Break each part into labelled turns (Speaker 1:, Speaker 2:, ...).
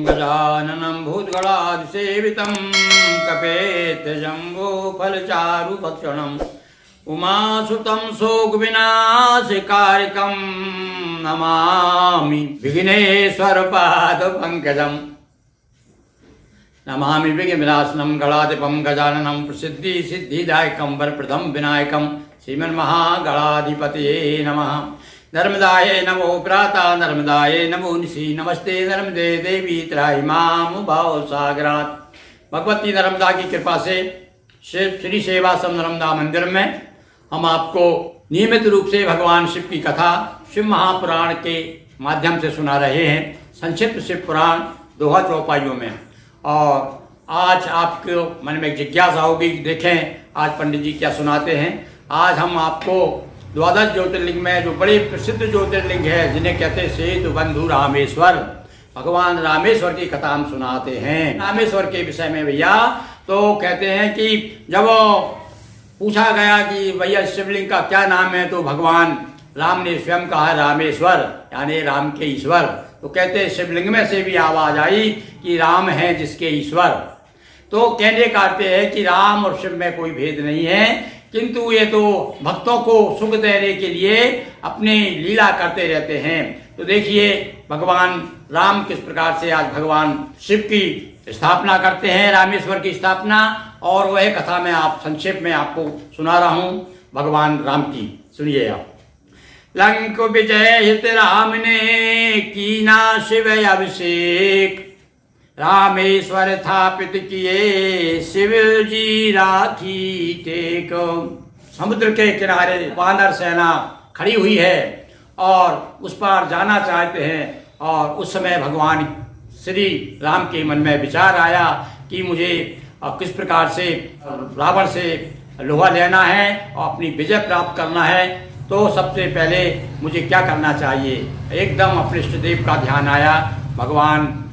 Speaker 1: गजाननं भूतगणाधिसेवितं कपेतजम्बूफलचारुभक्षणम् उमासुतं शोकविनाशकारिकं नमामि विघ्नेश्वरपादपङ्कजम् नमामि विघ्नविनाशनं गणाधिपं गजाननं प्रसिद्धिसिद्धिदायकं वरप्रदं विनायकं श्रीमन्महागणाधिपतये नमः। नर्मदाय नमो प्रातः नर्मदाय नमो निशि नमस्ते नर्मदे देवी त्राहिमामुभाव सागरात्। भगवती नर्मदा की कृपा से श्री सेवाश्रम नर्मदा मंदिर में हम आपको नियमित रूप से भगवान शिव की कथा शिव महापुराण के माध्यम से सुना रहे हैं। संक्षिप्त शिव पुराण दोहा चौपाइयों में। और आज आपको मन में एक जिज्ञासा होगी कि देखें आज पंडित जी क्या सुनाते हैं। आज हम आपको द्वादश ज्योतिर्लिंग में जो बड़े प्रसिद्ध ज्योतिर्लिंग है जिन्हें कहते हैं सेतु बंधु रामेश्वर, भगवान रामेश्वर की कथा हम सुनाते हैं। रामेश्वर के विषय में भैया तो कहते हैं कि जब पूछा गया कि भैया शिवलिंग का क्या नाम है तो भगवान राम ने स्वयं कहा रामेश्वर, यानी राम के ईश्वर। तो कहते हैं शिवलिंग में से भी आवाज आई कि राम है जिसके ईश्वर। तो कहने का अर्थ है कि राम और शिव में कोई भेद नहीं है, किंतु ये तो भक्तों को सुख देने के लिए अपनी लीला करते रहते हैं। तो देखिए भगवान राम किस प्रकार से आज भगवान शिव की स्थापना करते हैं, रामेश्वर की स्थापना। और वह कथा मैं आप संक्षेप में आपको सुना रहा हूं भगवान राम की। सुनिए आप। लंक विजय हित राम ने कीना शिव अभिषेक, रामेश्वर स्थापित किए शिव जी राखी टेक। समुद्र के किनारे वानर सेना खड़ी हुई है और उस पार जाना चाहते हैं। और उस समय भगवान श्री राम के मन में विचार आया कि मुझे किस प्रकार से रावण से लोहा लेना है और अपनी विजय प्राप्त करना है। तो सबसे पहले मुझे क्या करना चाहिए। एकदम अपने इष्टदेव का ध्यान आया। भगवान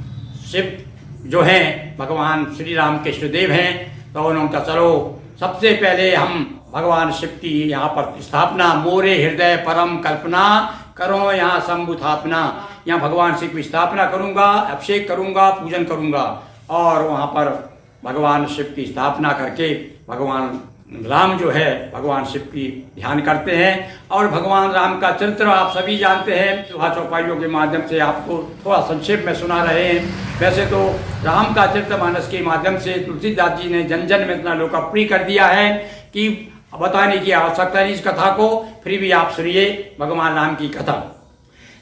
Speaker 1: शिव जो हैं भगवान श्री राम के इष्टदेव हैं। तो उन्होंने कहा चलो सबसे पहले हम भगवान शिव की यहाँ पर स्थापना, मोरे हृदय परम कल्पना करो यहाँ शंभु स्थापना। यहाँ भगवान शिव की स्थापना करूँगा, अभिषेक करूँगा, पूजन करूँगा। और वहाँ पर भगवान शिव की स्थापना करके भगवान राम जो है भगवान शिव की ध्यान करते हैं। और भगवान राम का चरित्र आप सभी जानते हैं, दोहा चौपाइयों के माध्यम से आपको थोड़ा संक्षेप में सुना रहे हैं। वैसे तो राम का चरित्र मानस के माध्यम से तुलसीदास जी ने जन जन में इतना लोकप्रिय कर दिया है कि बताने की आवश्यकता नहीं इस कथा को। फिर भी आप सुनिए भगवान राम की कथा।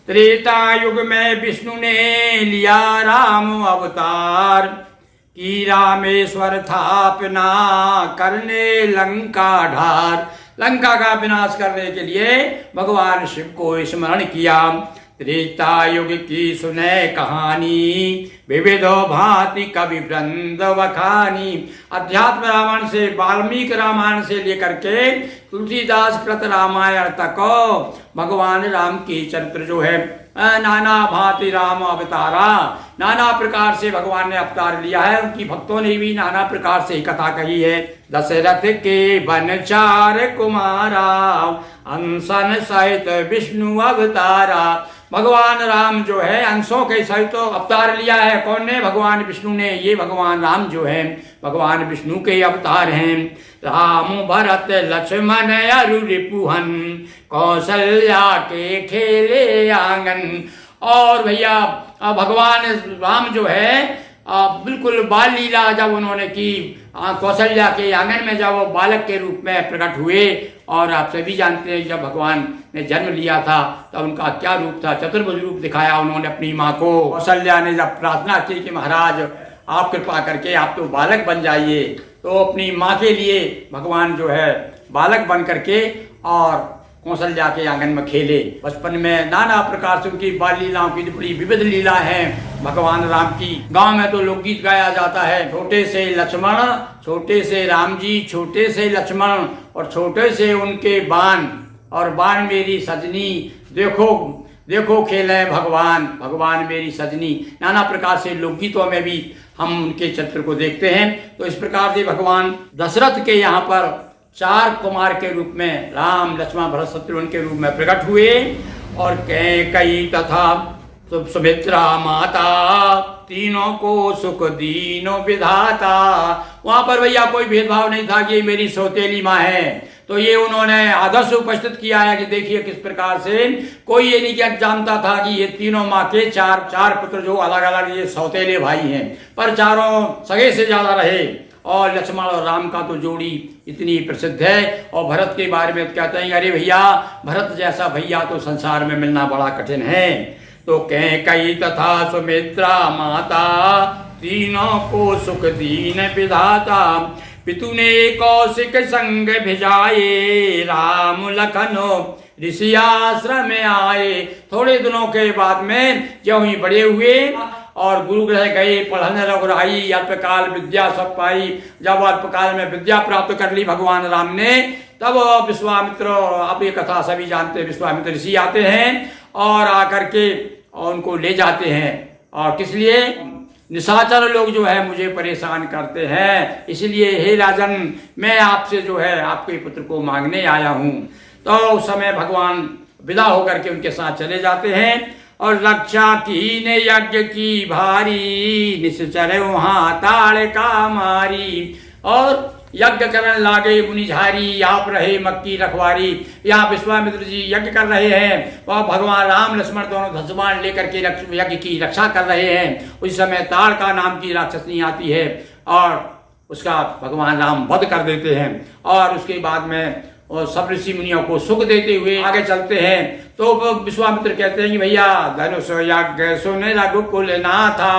Speaker 1: त्रेता युग में विष्णु ने लिया राम अवतार, की रामेश्वर स्थापना करने लंका ढार। लंका का विनाश करने के लिए भगवान शिव को स्मरण किया। त्रेता युग की सुने कहानी, विविधो भांति कवि वृंद वखानी। अध्यात्म रामायण से वाल्मीकि रामायण से लेकर के तुलसीदास कृत रामायण तक भगवान राम की चरित्र जो है नाना भांति राम अवतारा, नाना प्रकार से भगवान ने अवतार लिया है। उनकी भक्तों ने भी नाना प्रकार से कथा कही है। दशरथ के वन चार कुमारा, अंशन सहित विष्णु अवतारा। भगवान राम जो है अंशों के सहित अवतार लिया है। कौन ने? भगवान विष्णु ने। ये भगवान राम जो है भगवान विष्णु के अवतार हैं। राम भरत लक्ष्मण अरु रिपुहन, कौशल्या के खेले आंगन। और भैया भगवान राम जो है बिल्कुल बाल लीला जब उन्होंने की, कौशल्या के आंगन में जब वो बालक के रूप में प्रकट हुए। और आप सभी जानते हैं जब भगवान ने जन्म लिया था तब उनका क्या रूप था, चतुर्भुज रूप दिखाया उन्होंने अपनी माँ को। कौशल्या ने जब प्रार्थना की कि महाराज आप कृपा करके आप तो बालक बन जाइए, तो अपनी माँ के लिए भगवान जो है बालक बन करके और कौशल्या के आंगन में खेले। बचपन में नाना प्रकार से उनकी बाल लीलाओं की बड़ी विविध लीला है भगवान राम की। गांव में तो लोकगीत गाया जाता है, छोटे से लक्ष्मण, छोटे से राम जी, छोटे से लक्ष्मण और छोटे से उनके बाण, और बाण मेरी सजनी, देखो देखो खेले भगवान, भगवान मेरी सजनी। नाना प्रकार से लोकगीतों में भी हम उनके चित्र को देखते हैं। तो इस प्रकार से भगवान दशरथ के यहाँ पर चार कुमार के रूप में राम लक्ष्मण भरत शत्रुघ्न के रूप में प्रकट हुए। और कैकेयी तथा सुमित्रा माता तीनों को सुख दीनो विधाता। वहां पर भैया कोई भेदभाव नहीं था कि मेरी सौतेली माँ है, तो ये उन्होंने आदर्श उपस्थित किया है कि देखिए किस प्रकार से कोई ये नहीं क्या जानता था कि ये तीनों माँ के चार पुत्र जो अलग अलग ये सौतेले भाई हैं, पर चारों सगे से ज्यादा रहे। और लक्ष्मण और राम का तो जोड़ी इतनी प्रसिद्ध है। और भरत के बारे में कहते हैं अरे भैया भरत जैसा भैया तो संसार में मिलना बड़ा कठिन है। तो कैकेयी तथा सुमित्रा माता तीनों को सुख दीन विधाता। पितु ने कौशिक संग भिजाए राम लखन ऋषि आश्रम में आए। थोड़े दिनों के बाद में ज्यों ही बड़े हुए और गुरु ग्रह गए, पढ़ने रघुराई, अल्पकाल विद्या सब पाई। जब अल्पकाल में विद्या प्राप्त कर ली भगवान राम ने, तब विश्वामित्र, आप ये कथा सभी जानते हैं, विश्वामित्र ऋषि आते हैं और आकर के और उनको ले जाते हैं। और किस लिए? निशाचर लोग जो है मुझे परेशान करते हैं, इसलिए हे राजन मैं आपसे जो है आपके पुत्र को मांगने आया हूँ। तो उस समय भगवान विदा होकर के उनके साथ चले जाते हैं। और रक्षा की ने यज्ञ की भारी निश्चर वहां ताड़ का मारी। और यज्ञ करने लागे मुनिझारी, आप रहे मक्की रखवारी। यहाँ विश्वामित्र जी यज्ञ कर रहे हैं, वह भगवान राम लक्ष्मण दोनों धनुष लेकर के यज्ञ की रक्षा कर रहे हैं। उस समय ताड़ का नाम की राक्षसनी आती है और उसका भगवान राम वध कर देते हैं। और उसके बाद में और सब ऋषि मुनियों को सुख देते हुए आगे चलते हैं। तो विश्वामित्र कहते हैं कि भैया धनुष यज्ञ सुन रघुकुल नाथा,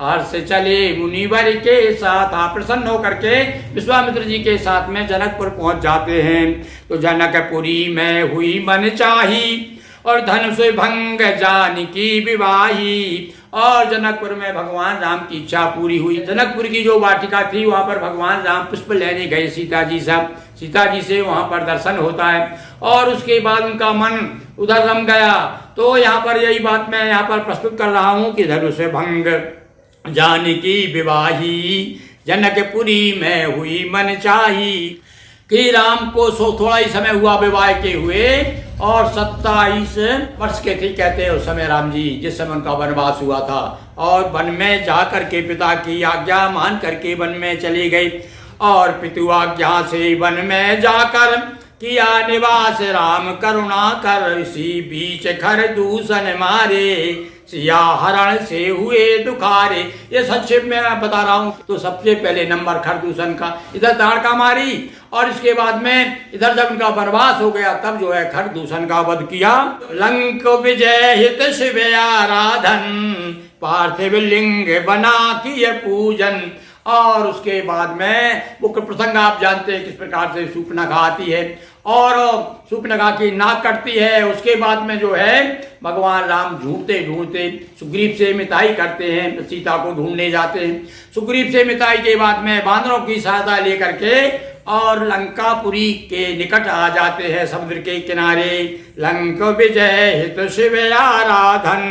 Speaker 1: हर्ष से चले मुनिवर के साथ। आप प्रसन्न होकर के विश्वामित्र जी के साथ में जनकपुर पहुंच जाते हैं। तो जनकपुरी में हुई मन चाही और धनुष भंग जानकी विवाही। और जनकपुर में भगवान राम की इच्छा पूरी हुई। जनकपुर की जो वाटिका थी वहां पर भगवान राम पुष्प लेने गए सीता जी से वहां पर दर्शन होता है और उसके बाद उनका मन उधर रम गया। तो यहाँ पर यही बात मैं यहाँ पर प्रस्तुत कर रहा हूँ कि धनुष भंग जानकी विवाही, जनकपुरी में हुई मन चाही। कि राम को थोड़ा ही समय हुआ विवाह के हुए और 27 वर्ष के थे कहते हैं उस समय राम जी, जिस समय उनका वनवास हुआ था। और वन में जाकर के पिता की आज्ञा मान करके वन में चले गए। और पितु आज्ञा से वन में जाकर किया निवास राम करुणा कर। इसी बीच खर दूषण मारे, सिया हरण से हुए दुखारे। ये संक्षेप में मैं बता रहा हूँ। तो सबसे पहले नंबर खरदूषण का, इधर ताड़का मारी और इसके बाद में इधर जब उनका वनवास हो गया तब जो है खरदूषण का वध किया। लंक विजय हित शिव आराधन, पार्थिव लिंग बना किए पूजन। और उसके बाद में मुख्य प्रसंग आप जानते हैं किस प्रकार से शूर्पणखा आती है और शूर्पणखा की नाक कटती है। उसके बाद में जो है भगवान राम ढूंढते ढूंढते सुग्रीव से मिताई करते हैं, सीता को ढूंढने जाते हैं। सुग्रीव से मिताई के बाद में बानरों की सहायता लेकर के और लंकापुरी के निकट आ जाते हैं, समुद्र के किनारे। लंक विजय हित शिव आराधन,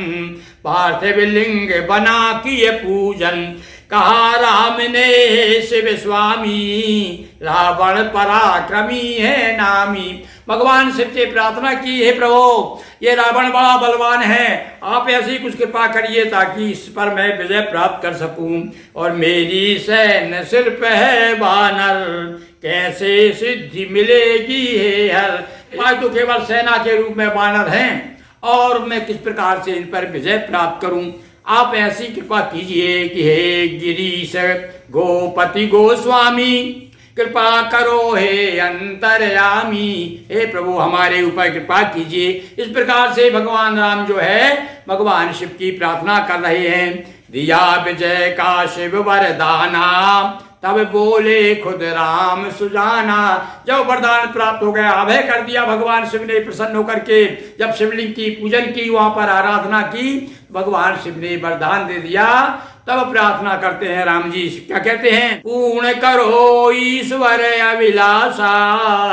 Speaker 1: पार्थिव लिंग बना किए पूजन। कहा राम ने शिव स्वामी, रावण पराक्रमी है नामी। भगवान शिव से प्रार्थना की, हे प्रभु ये रावण बड़ा बलवान है, आप ऐसी कुछ कृपा करिए ताकि इस पर मैं विजय प्राप्त कर सकूं। और मेरी सैन्य सिर पे है बानर, कैसे सिद्धि मिलेगी हे हर। आज तो केवल सेना के रूप में बानर हैं और मैं किस प्रकार से इन पर विजय प्राप्त करूं। आप ऐसी कृपा कीजिए कि हे गिरीश गोपति गोस्वामी, कृपा करो हे अंतर्यामी। हे प्रभु हमारे ऊपर कृपा कीजिए। इस प्रकार से भगवान राम जो है भगवान शिव की प्रार्थना कर रहे हैं। दिया विजय का शिव वरदाना, तब बोले खुद राम सुजाना। जब वरदान प्राप्त हो गया, अभय कर दिया भगवान शिव ने प्रसन्न होकर के। जब शिवलिंग की पूजन की, वहां पर आराधना की, भगवान शिव ने वरदान दे दिया। तब प्रार्थना करते हैं राम जी, क्या कहते हैं? पूर्ण करो ईश्वर अभिलाषा,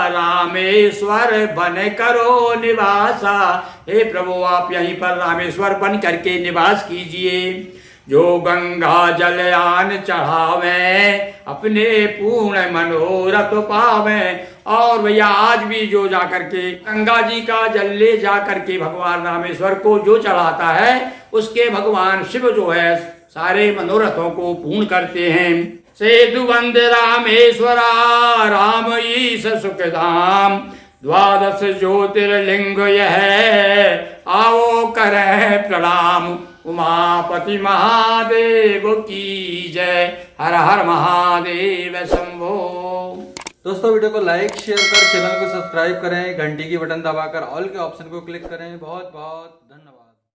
Speaker 1: रामेश्वर बन करो निवासा। हे प्रभु आप यहीं पर रामेश्वर बन करके निवास कीजिए। जो गंगा जल आन चढ़ावे, अपने पूर्ण मनोरथ पावे। और भैया आज भी जो जाकर के गंगा जी का जल ले जाकर के भगवान रामेश्वर को जो चढ़ाता है, उसके भगवान शिव जो है सारे मनोरथों को पूर्ण करते हैं। सेतु वंदे रामेश्वरा राम ईश सुखधाम, द्वादश ज्योतिर्लिंग यह आओ करें प्रणाम। उमापति महादेव की जय, हर हर महादेव शंभो।
Speaker 2: दोस्तों वीडियो को लाइक शेयर कर चैनल को सब्सक्राइब करें, घंटी की बटन दबाकर ऑल के ऑप्शन को क्लिक करें। बहुत बहुत धन्यवाद।